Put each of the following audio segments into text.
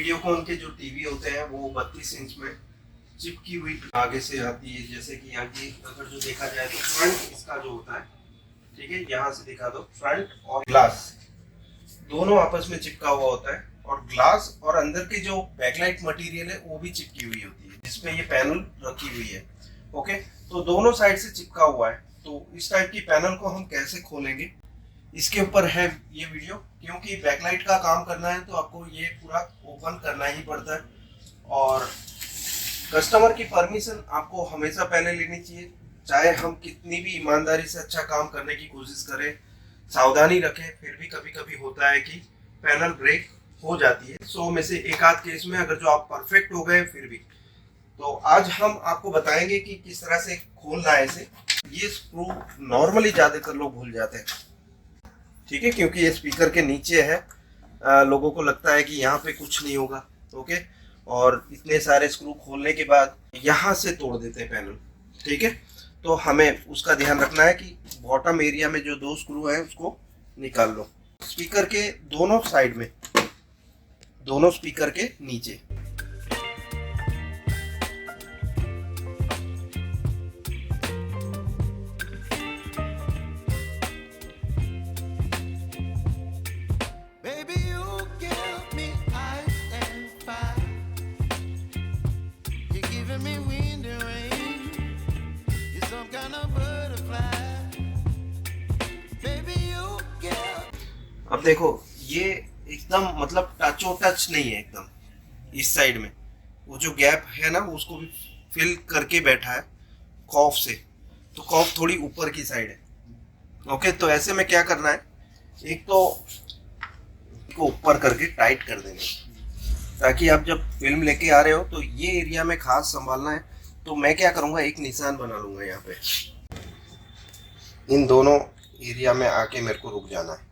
वीडियोकॉन के जो टीवी होते हैं वो 32 इंच में चिपकी हुई आगे से आती है। जैसे कि यहाँ की अगर जो देखा जाए तो फ्रंट इसका जो होता है, ठीक है, यहाँ से दिखा दो, फ्रंट और ग्लास दोनों आपस में चिपका हुआ होता है, और ग्लास और अंदर की जो बैकलाइट मटेरियल है वो भी चिपकी हुई होती है, जिसपे ये पैनल रखी हुई है। ओके, तो दोनों साइड से चिपका हुआ है। तो इस टाइप की पैनल को हम कैसे खोलेंगे, इसके ऊपर है ये वीडियो। क्योंकि बैकलाइट का काम करना है तो आपको ये पूरा ओपन करना ही पड़ता है, और कस्टमर की परमिशन आपको हमेशा पहले लेनी चाहिए। चाहे हम कितनी भी ईमानदारी से अच्छा काम करने की कोशिश करें, सावधानी रखें, फिर भी कभी कभी होता है कि पैनल ब्रेक हो जाती है। 100 में से एक आध केस में अगर जो आप परफेक्ट हो गए फिर भी। तो आज हम आपको बताएंगे कि किस तरह से खोलना है इसे। ये स्क्रू नॉर्मली ज्यादातर लोग भूल जाते हैं, ठीक है, क्योंकि ये स्पीकर के नीचे है। लोगों को लगता है कि यहाँ पे कुछ नहीं होगा। ओके, और इतने सारे स्क्रू खोलने के बाद यहाँ से तोड़ देते हैं पैनल, ठीक है। तो हमें उसका ध्यान रखना है कि बॉटम एरिया में जो 2 स्क्रू है उसको निकाल लो। स्पीकर के दोनों साइड में, दोनों स्पीकर के नीचे। अब देखो ये एकदम मतलब टचो टच नहीं है एकदम। इस साइड में वो जो गैप है ना उसको भी फिल करके बैठा है कॉफ से, तो कॉफ थोड़ी ऊपर की साइड है। ओके, तो ऐसे में क्या करना है, एक तो इसको ऊपर करके टाइट कर देना, ताकि आप जब फिल्म लेके आ रहे हो तो ये एरिया में खास संभालना है। तो मैं क्या करूँगा, एक निशान बना लूँगा यहाँ पे, इन दोनों एरिया में आके मेरे को रुक जाना है।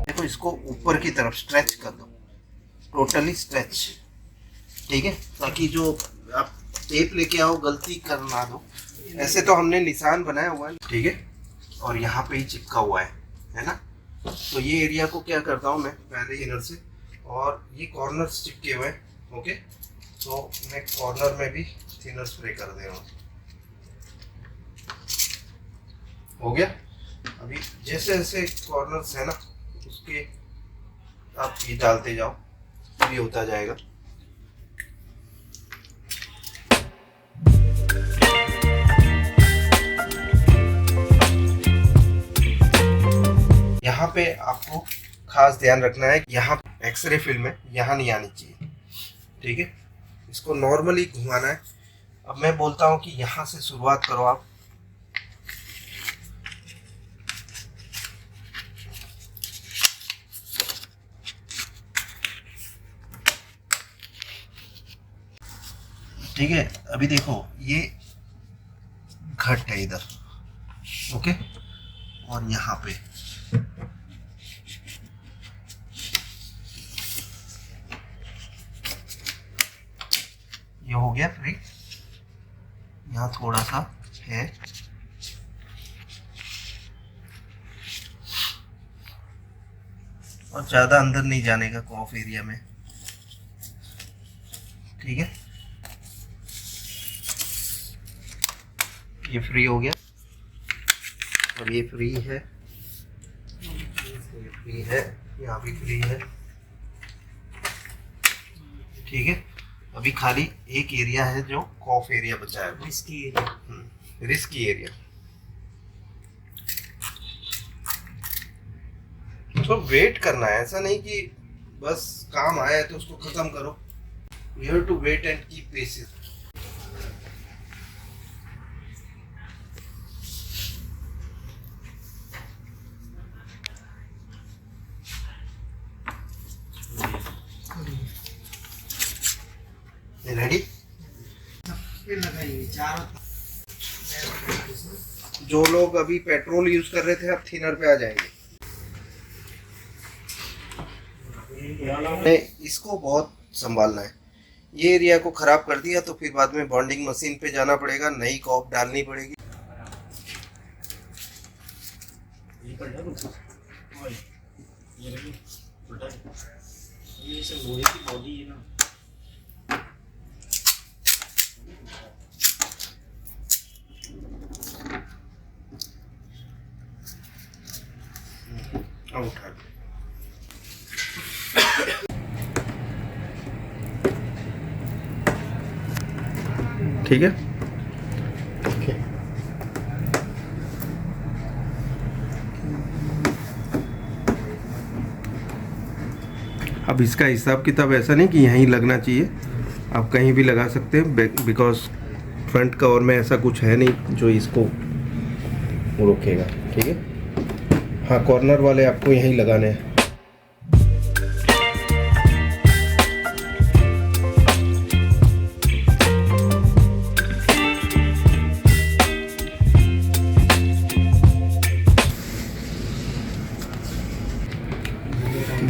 देखो इसको ऊपर की तरफ स्ट्रेच कर दो, टोटली स्ट्रेच, ठीक है, ताकि जो आप टेप लेके आओ गलती कर ना दो। ऐसे तो हमने निशान बनाया हुआ है, ठीक है, और यहाँ पे ही चिपका हुआ है ना। तो ये एरिया को क्या करता हूँ मैं पहले इनर से, और ये कॉर्नर्स चिपके हुए हैं। ओके, तो मैं कॉर्नर में भी थिनर स्प्रे कर दे रहा हूँ। हो गया। अभी जैसे जैसे कॉर्नर्स है ना उसके आप ये डालते जाओ, ये होता जाएगा। यहाँ पे आपको खास ध्यान रखना है, यहाँ एक्सरे फिल्म है, यहाँ नहीं आनी चाहिए, ठीक है। इसको नॉर्मली घुमाना है। अब मैं बोलता हूँ कि यहाँ से शुरुआत करो आप, ठीक है। अभी देखो ये घट है इधर, ओके, और यहाँ पे ये हो गया फ्री। यहाँ थोड़ा सा है, और ज्यादा अंदर नहीं जाने का कॉफ एरिया में, ठीक है। ये फ्री हो गया, और ये फ्री है, ये फ्री है, यहाँ भी फ्री है, ठीक है। अभी खाली एक एरिया है जो कॉफ एरिया बचा है, रिस्की एरिया, रिस्की एरिया। तो वेट करना है, ऐसा नहीं कि बस काम आया है तो उसको खत्म करो। You have to wait and keep patience. Ready? जो लोग अभी पेट्रोल यूज कर रहे थे अब थिनर पे आ जाएंगे। इसको बहुत संभालना है। ये एरिया को खराब कर दिया तो फिर बाद में बॉन्डिंग मशीन पे जाना पड़ेगा, नई कॉप डालनी पड़ेगी। ये सब लोहे की बॉडी है ना। उठा ठीक है। ओके। अब इसका हिसाब किताब ऐसा नहीं कि यहीं लगना चाहिए, आप कहीं भी लगा सकते हैं, बिकॉज फ्रंट कवर में ऐसा कुछ है नहीं जो इसको रोकेगा। ठीक है, हाँ कॉर्नर वाले आपको यहीं लगाने हैं।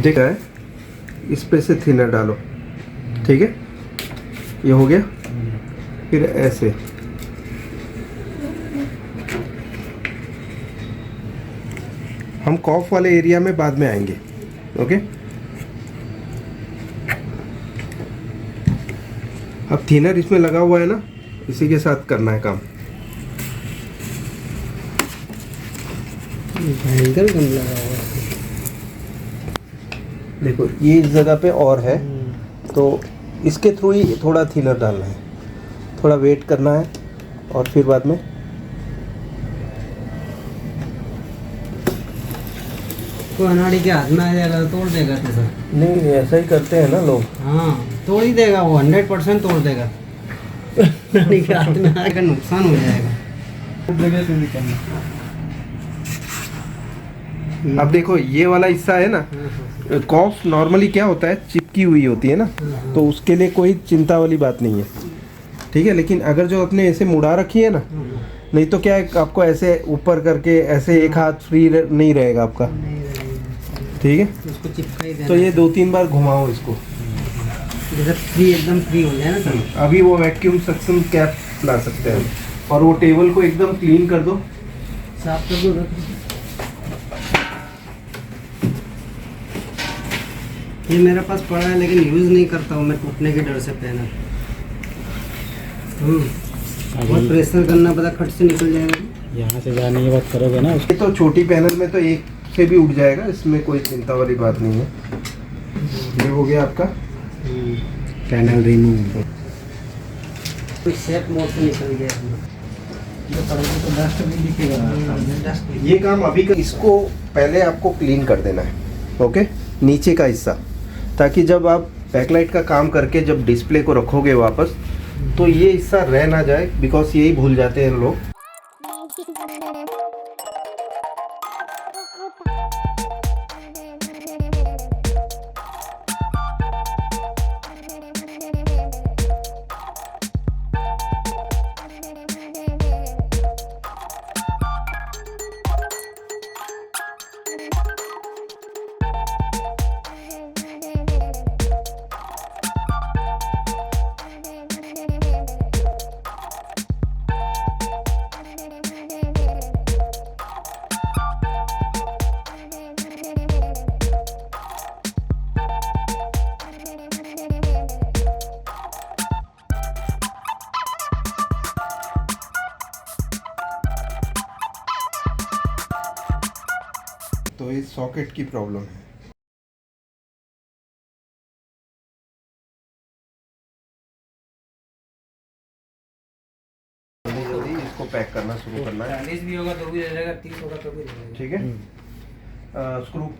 देखा है, इस पे से थिनर डालो। ठीक है, ये हो गया। फिर ऐसे हम कॉफ वाले एरिया में बाद में आएंगे। ओके, अब थिनर इसमें लगा हुआ है ना, इसी के साथ करना है काम। भयंकर गंदा लगा हुआ है। देखो ये इस जगह पे और है, तो इसके थ्रू ही थोड़ा थिनर डालना है, थोड़ा वेट करना है और फिर बाद में तो अनाड़ी के हाथ में आ जाएगा तो तोड़ देगा तो सर। नहीं, ऐसा ही करते हैं ना लोग। हाँ तोड़ ही देगा वो, 100% तोड़ देगा। अनाड़ी के हाथ में आएगा नुकसान हो जाएगा। अब देखो ये वाला हिस्सा है ना, कॉफ नॉर्मली क्या होता है, चिपकी हुई होती है ना, तो उसके लिए कोई चिंता वाली बात नहीं है। ठीक है, लेकिन अगर जो अपने ऐसे मुड़ा रखी है ना, नहीं तो क्या है, आपको ऐसे ऊपर करके ऐसे एक हाथ फ्री नहीं रहेगा आपका। ठीक है, उसको चिपका ही देना। तो ये 2-3 बार घुमाओ इसको, जैसे फ्री एकदम फ्री हो जाए ना सर। अभी वो वैक्यूम सक्शन कैप ला सकते हैं और वो टेबल को एकदम क्लीन कर दो, साफ कर दो। ये मेरे पास पड़ा है लेकिन यूज़ नहीं करता हूँ मैं, टूटने के डर से पैनल। बहुत प्रेशर करना पड़ा, खट से निकल जाएगा। यहाँ से जाने की बात करोगे ना, ये तो छोटी पैनल में तो एक से भी उठ जाएगा, इसमें कोई चिंता वाली बात नहीं है। ये हो गया आपका पैनल रिमूव। सेफ मोड से निकल गया तो डस्ट भी दिखेगा। ये काम अभी का, इसको पहले आपको क्लीन कर देना है। ओके, नीचे का हिस्सा, ताकि जब आप बैकलाइट का काम करके जब डिस्प्ले को रखोगे वापस, तो ये हिस्सा रह ना जाए, बिकॉज यही भूल जाते हैं लोग। तो इस सॉकेट की प्रॉब्लम है। जल्दी इसको पैक करना शुरू करना है। 40 भी होगा तो भी रहेगा, 30 होगा तो भी रहेगा। ठीक है, स्क्रू